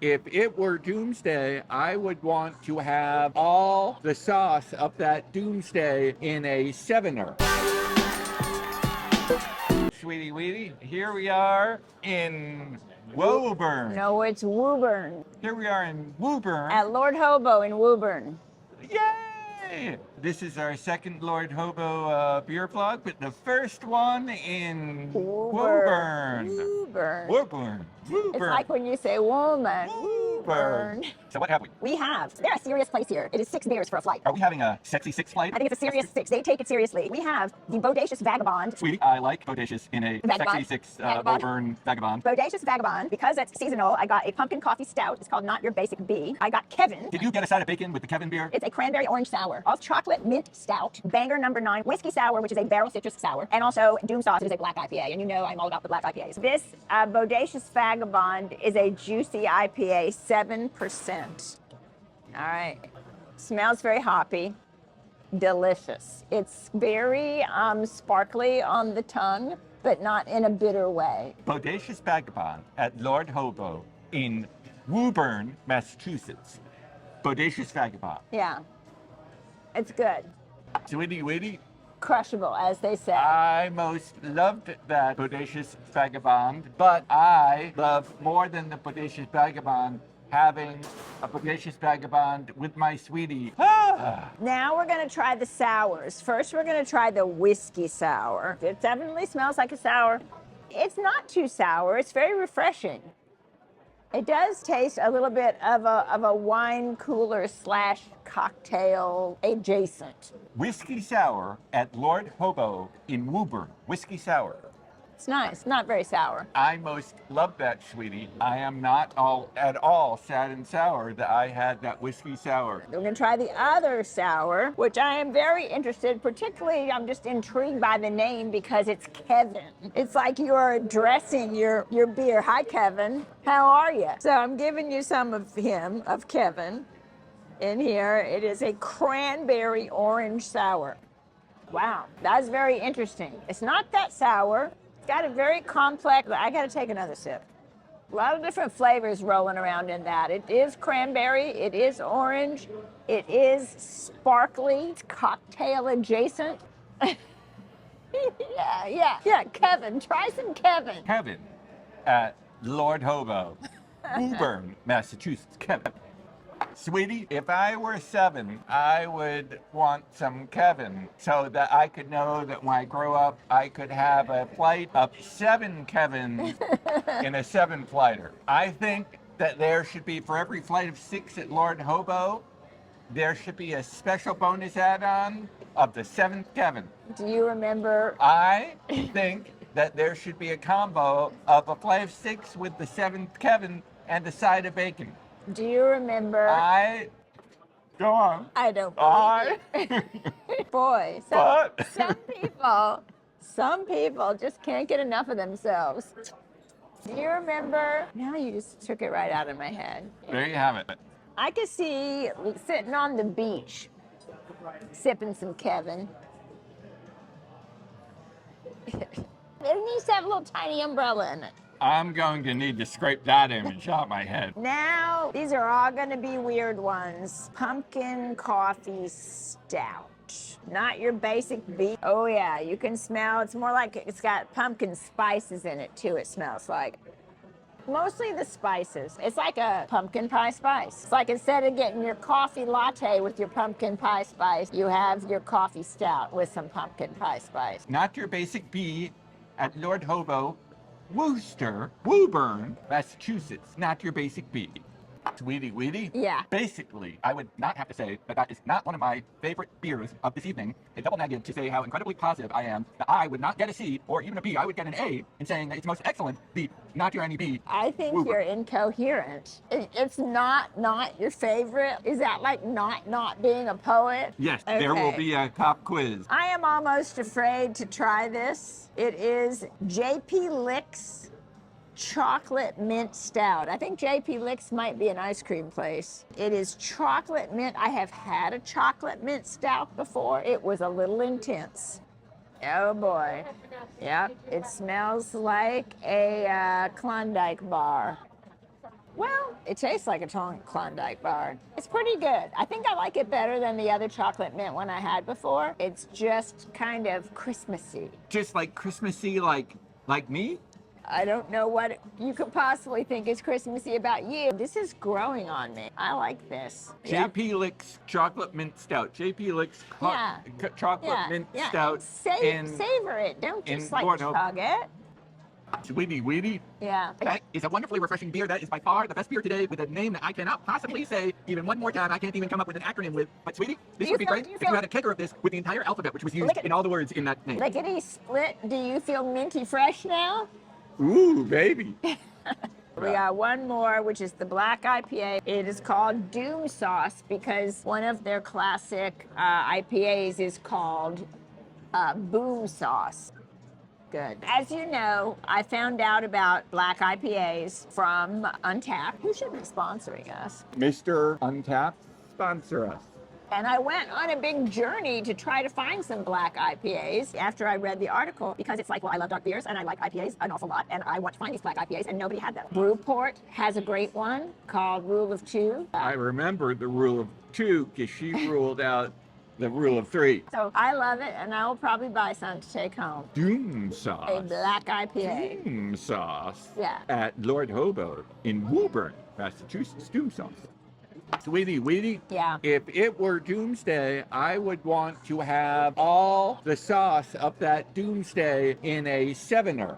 If it were Doomsday, I would want to have all the sauce of that Doomsday in a 7-er. Sweetie Weetie, here we are in Woburn. No, it's WOOOBurn. Here we are in Woburn. At Lord Hobo in Woburn. Yay! This is our second Lord Hobo beer vlog, but the first one in Woburn. WOOOBurn. Woburn. It's like when you say woman. WOOOBurn. So what have we? We have. They're a serious place here. It is 6 beers for a flight. Are we having a sexy 6 flight? I think it's a serious 6. They take it seriously. We have the Bodacious Vagabond. Sweetie, I like Bodacious in a Vagabond. sexy 6 Vagabond. Woburn Vagabond. Bodacious Vagabond. Because it's seasonal, I got a pumpkin coffee stout. It's called Not Your Basic B. I got Kevin. Did you get a side of bacon with the Kevin beer? It's a cranberry orange sour. Also chocolate mint stout. Banger number 9. Whiskey sour, which is a barrel citrus sour. And also DOOMsauce, which is a black IPA. And you know I'm all about the black IPAs. This Bodacious Vagabond is a juicy IPA, 7%. All right. Smells very hoppy. Delicious. It's very sparkly on the tongue, but not in a bitter way. Bodacious Vagabond at Lord Hobo in Woburn, Massachusetts. Bodacious Vagabond. Yeah. It's good. Sweetie Weetie, Crushable, as they say. I most loved that Bodacious Vagabond, but I love more than the Bodacious Vagabond having a Bodacious Vagabond with my sweetie. Now we're going to try the sours. First, we're going to try the whiskey sour. It definitely smells like a sour. It's not too sour. It's very refreshing. It does taste a little bit of a wine cooler / cocktail adjacent. Whiskey Sour at Lord Hobo in Woburn. Whiskey Sour. It's nice, not very sour. I most love that, sweetie. I am not at all sad and sour that I had that whiskey sour. We're gonna try the other sour, which I am very interested, particularly I'm just intrigued by the name because it's Kevin. It's like you're addressing your beer. Hi, Kevin, how are you? So I'm giving you some of Kevin. In here, it is a cranberry orange sour. Wow, that's very interesting. It's not that sour. It's got a very complex, I gotta take another sip. A lot of different flavors rolling around in that. It is cranberry, it is orange, it is sparkly, it's cocktail adjacent. Yeah, Kevin, try some Kevin. Kevin at Lord Hobo, Woburn, Massachusetts. Kevin. Sweetie, if I were 7, I would want some Kevin so that I could know that when I grow up, I could have a flight of 7 Kevins in a 7-flighter. I think that there should be, for every flight of 6 at Lord Hobo, there should be a special bonus add-on of the 7th Kevin. Do you remember? I think that there should be a combo of a flight of 6 with the 7th Kevin and a side of bacon. Do you remember? Go on. I don't believe you. Boy, some people just can't get enough of themselves. Do you remember? Now you just took it right out of my head. There you have it. I could see sitting on the beach, sipping some Kevin. It needs to have a little tiny umbrella in it. I'm going to need to scrape that image out my head. Now, these are all going to be weird ones. Pumpkin coffee stout. Not your basic beef. Oh yeah, you can smell, it's more like it's got pumpkin spices in it too, it smells like. Mostly the spices. It's like a pumpkin pie spice. It's like instead of getting your coffee latte with your pumpkin pie spice, you have your coffee stout with some pumpkin pie spice. Not your basic bee at Lord Hobo, Woburn, Massachusetts. Not your basic bee. Sweetie Weetie? Yeah. Basically, I would not have to say that that is not one of my favorite beers of this evening. A double negative to say how incredibly positive I am that I would not get a C or even a B. I would get an A in saying that it's most excellent. The not your any B. I think Woburn. you're incoherent. It's not your favorite. Is that like not being a poet? Yes, Okay. there will be a pop quiz. I am almost afraid to try this. It is JP Licks Chocolate Mint Stout. I think JP Licks might be an ice cream place. It is chocolate mint. I have had a chocolate mint stout before. It was a little intense. Oh boy. Yep, it smells like a Klondike bar. Well, it tastes like a Klondike bar. It's pretty good. I think I like it better than the other chocolate mint one I had before. It's just kind of Christmassy. Just like Christmassy, like me? I don't know what you could possibly think is Christmassy about you. This is growing on me. I like this. JP Licks Chocolate Mint Stout. JP Licks Chocolate Mint Stout. Savor it. Don't just like Lord Hobo. chug it. Sweetie, Weedy. Yeah. That is a wonderfully refreshing beer. That is by far the best beer today, with a name that I cannot possibly say even one more time. I can't even come up with an acronym with. But Sweetie, this would be great if you had a kegger of this with the entire alphabet, which was used in all the words in that name. Lickety split. Do you feel minty fresh now? Ooh, baby. We got one more, which is the black IPA. It is called DOOMsauce because one of their classic IPAs is called BOOMsauce. Good. As you know, I found out about black IPAs from Untapped, who should be sponsoring us. Mr. Untapped, sponsor us. And I went on a big journey to try to find some black IPAs after I read the article because it's like, well, I love dark beers and I like IPAs an awful lot and I want to find these black IPAs and nobody had them. Brewport has a great one called Rule of Two. I remember the rule of two because she ruled out the rule of three. So I love it and I will probably buy some to take home. DOOMsauce. A black IPA. DOOMsauce. Yeah. At Lord Hobo in Woburn, Massachusetts. DOOMsauce. Sweetie, Weedy, Yeah. if it were Doomsday, I would want to have all the sauce of that Doomsday in a 7er.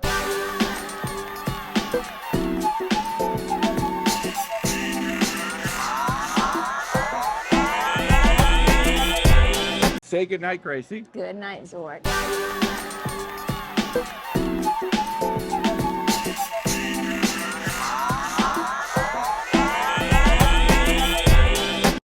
Say goodnight, Gracie. Good night, Zork.